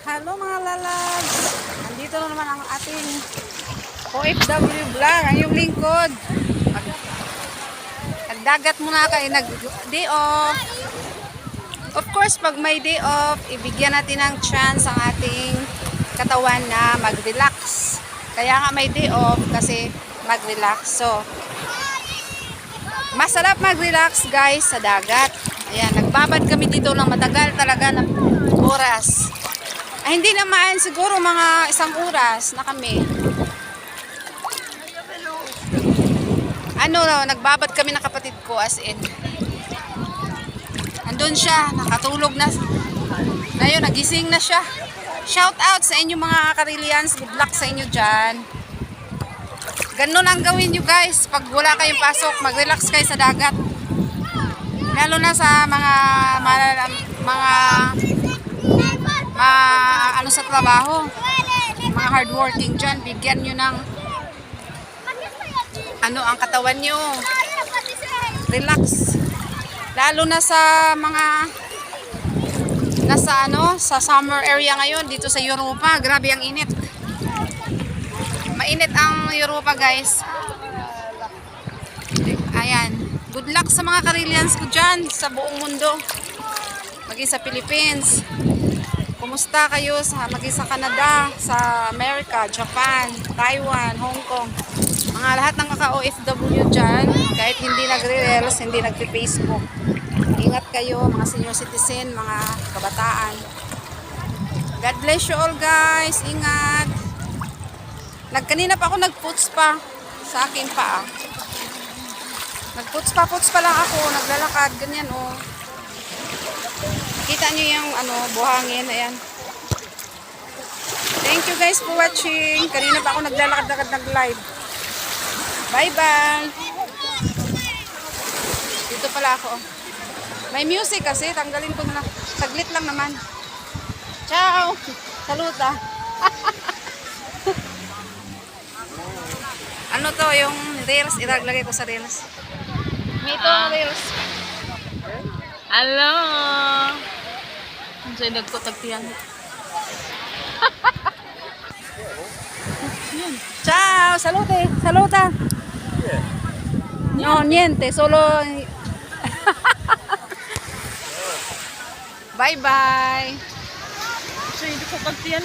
Hello mga lalags! Nandito na naman ang ating OFW vlog, ang iyong lingkod. Nagdagat muna kayo, nag-day off. Of course, pag may day off, ibigyan natin ng chance ang ating katawan na mag-relax. Kaya nga may day off kasi mag-relax. So, masarap mag-relax guys sa dagat. Ayan, nagbabad kami dito ng matagal talaga na oras. Ay, hindi naman, siguro mga 1 oras na kami. Nagbabad kami ng kapatid ko as in. Andun siya, nakatulog na. Ngayon, nagising na siya. Shout out sa inyo mga Karelians. Good luck sa inyo dyan. Ganun ang gawin nyo guys. Pag wala kayong pasok, mag-relax kayo sa dagat. Lalo na sa mga ano sa trabaho. Mga hardworking dyan. Bigyan nyo ng ang katawan nyo. Relax. Lalo na sa mga sa summer area ngayon dito sa Europa. Grabe ang init. Mainit ang Europa guys. Ayan. Good luck sa mga Karelians ko dyan sa buong mundo. Maging sa Philippines. Kumusta kayo maging sa Canada, sa America, Japan, Taiwan, Hong Kong. Mga lahat ng kaka-OFW dyan, kahit hindi nagre-reels, hindi nagpe-Facebook. Ingat kayo, mga senior citizen, mga kabataan. God bless you all guys. Ingat. Kanina pa ako nag-puts pa sa akin pa. Nag-puts pa lang ako, naglalakad, ganyan oh. Kita nyo yung buhangin, ayan. Thank you guys for watching. Kanina pa ako naglalakad-lakad nag-live. Bye-bye. Dito pala ako. May music kasi, tanggalin ko na. Saglit lang naman. Ciao. Saluta. Ano to, yung reels, ilagay ko sa reels. May ito reels. Hello. Ang sa'yo nagkotagtiyan. Ciao, salute, saluta. No, niente, solo. Bye-bye. Sa'yo nagkotagtiyan.